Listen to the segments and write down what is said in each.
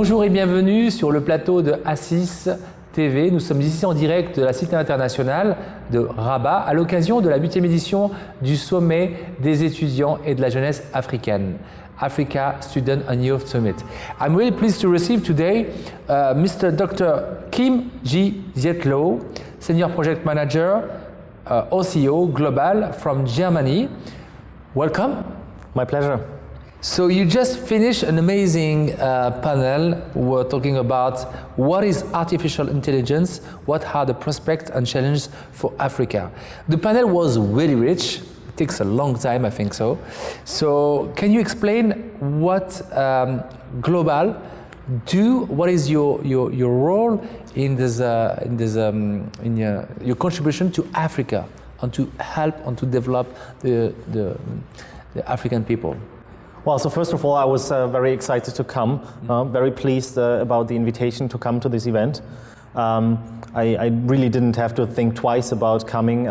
Bonjour et bienvenue sur le plateau de ASYS TV. Nous sommes ici en direct de la Cité internationale de Rabat à l'occasion de la 8e édition du sommet des étudiants et de la jeunesse africaine, Africa Student and Youth Summit. I'm really pleased to receive today Mr. Dr. Zietlow, Senior Project Manager, OCO Global from Germany. Welcome. My pleasure. So you just finished an amazing panel. We're talking about what is artificial intelligence, what are the prospects and challenges for Africa. The panel was really rich. It takes a long time, I think so. So can you explain what Global do? What is your role in your contribution to Africa and to help and to develop the African people? Well, so first of all, I was very excited to come, very pleased about the invitation to come to this event. I really didn't have to think twice about coming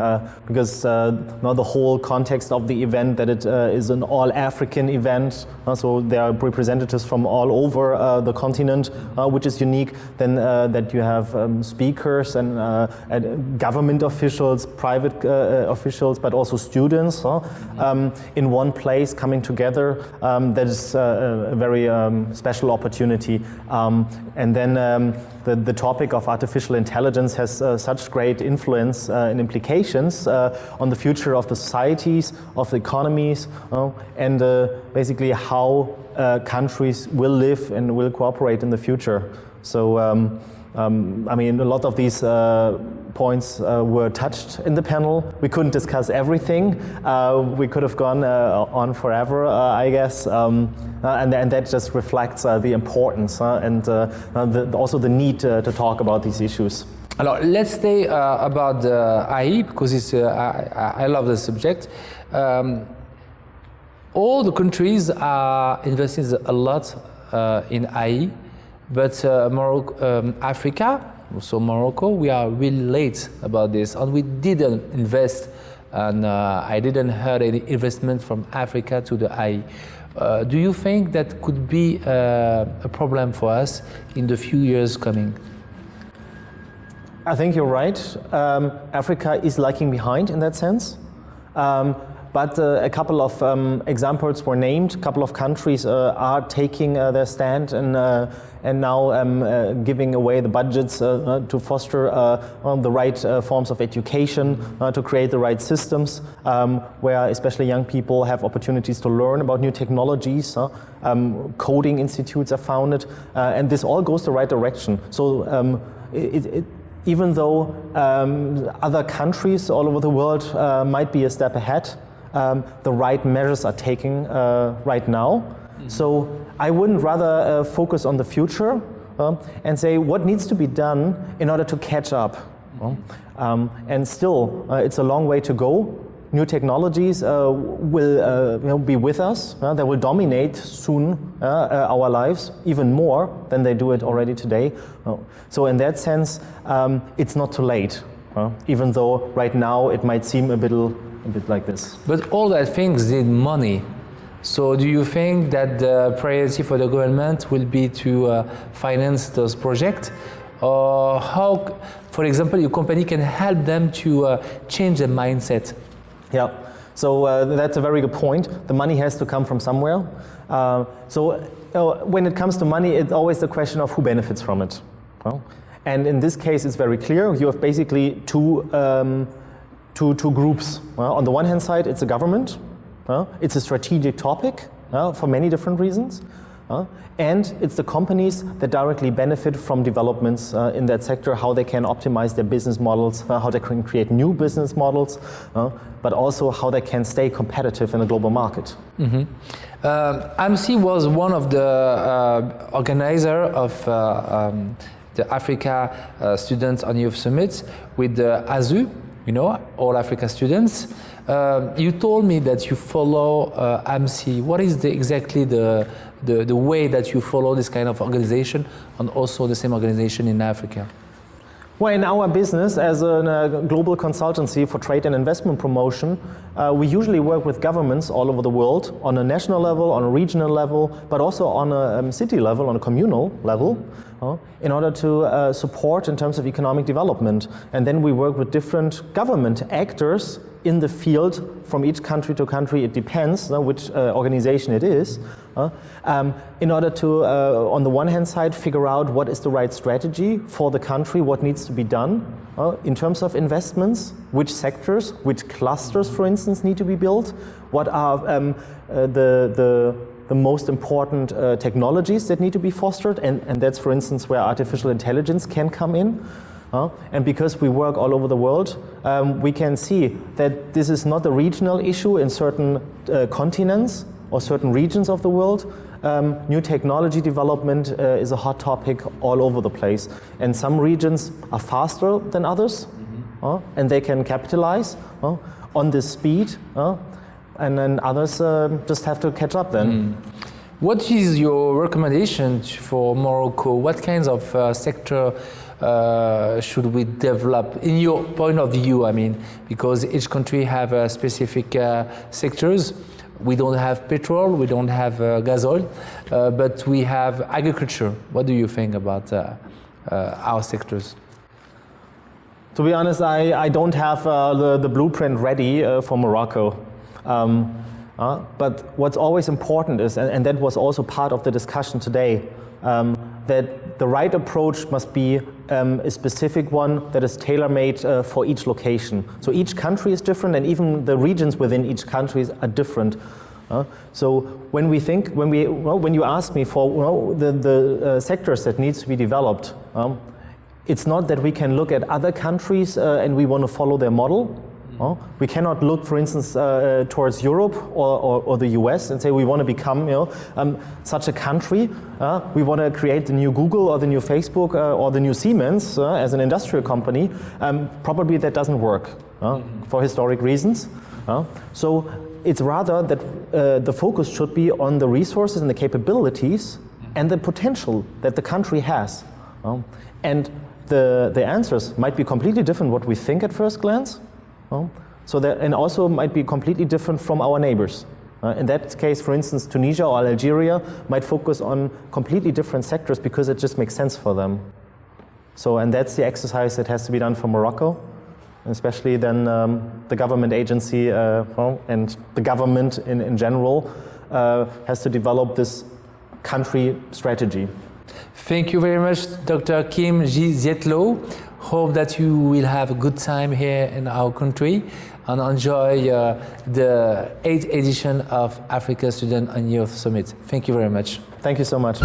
because the whole context of the event, that it is an all-African event, so there are representatives from all over the continent, which is unique. Then that you have speakers and government officials, private officials, but also students in one place coming together. That is a very special opportunity. And then the topic of artificial intelligence has such great influence and implications on the future of the societies, of the economies, and basically how countries will live and will cooperate in the future. So, I mean, a lot of these points were touched in the panel. We couldn't discuss everything. We could have gone on forever, I guess. And that just reflects the importance and also the need to talk about these issues. Alors, let's stay about the AI because it's, I love the subject. All the countries are investing a lot in AI, but Africa, so Morocco, we are really late about this, and we didn't invest, and I didn't heard any investment from Africa to the AI. Do you think that could be a problem for us in the few years coming? I think you're right. Africa is lagging behind in that sense. But a couple of examples were named. A couple of countries are taking their stand and now giving away the budgets to foster the right forms of education, to create the right systems, where especially young people have opportunities to learn about new technologies. Coding institutes are founded, and this all goes the right direction. So even though other countries all over the world might be a step ahead, the right measures are taken right now. Mm-hmm. So I wouldn't rather focus on the future and say what needs to be done in order to catch up. Mm-hmm. And still, it's a long way to go. New technologies will be with us. They will dominate soon our lives, even more than they do it already today. So in that sense, it's not too late, even though right now it might seem a bit like this. But all that things need money. So do you think that the priority for the government will be to finance those projects? Or how, for example, your company can help them to change their mindset? Yeah, so that's a very good point. The money has to come from somewhere. So when it comes to money, it's always the question of who benefits from it. And in this case, it's very clear. You have basically two groups. On the one hand side, it's the government. It's a strategic topic for many different reasons. And it's the companies that directly benefit from developments in that sector, how they can optimize their business models, how they can create new business models, but also how they can stay competitive in a global market. Mm-hmm. AMSI was one of the organizers of the Africa Students and Youth Summit with the ASYS, you know, All Africa Students. You told me that you follow AMSI. What is exactly the way that you follow this kind of organization and also the same organization in Africa? Well, in our business as a global consultancy for trade and investment promotion, we usually work with governments all over the world on a national level, on a regional level, but also on a city level, on a communal level, in order to support in terms of economic development. And then we work with different government actors in the field from each country to country. It depends which organization it is, in order to, on the one hand side, figure out what is the right strategy for the country, what needs to be done in terms of investments, which sectors, which clusters, for instance, need to be built, what are the most important technologies that need to be fostered, and that's, for instance, where artificial intelligence can come in. And because we work all over the world, we can see that this is not a regional issue in certain continents or certain regions of the world. New technology development is a hot topic all over the place. And some regions are faster than others, and they can capitalize on this speed, and then others just have to catch up then. What is your recommendation for Morocco? What kinds of sector should we develop, in your point of view, I mean, because each country have specific sectors. We don't have petrol, we don't have gas oil, but we have agriculture. What do you think about our sectors? To be honest, I don't have the blueprint ready for Morocco. But what's always important is, and that was also part of the discussion today, that the right approach must be a specific one that is tailor-made for each location. So each country is different, and even the regions within each country are different. So when you ask me for the sectors that needs to be developed, it's not that we can look at other countries and we want to follow their model. We cannot look, for instance, towards Europe or the US and say we want to become such a country. We want to create the new Google or the new Facebook or the new Siemens as an industrial company. Probably that doesn't work for historic reasons. So it's rather that the focus should be on the resources and the capabilities and the potential that the country has. And the answers might be completely different what we think at first glance. So that, and also might be completely different from our neighbors. In that case, for instance, Tunisia or Algeria might focus on completely different sectors because it just makes sense for them. So, and that's the exercise that has to be done for Morocco, especially then the government agency and the government in general has to develop this country strategy. Thank you very much, Dr. Kim Zietlow. Hope that you will have a good time here in our country and enjoy the 8th edition of Africa Student and Youth Summit. Thank you very much. Thank you so much.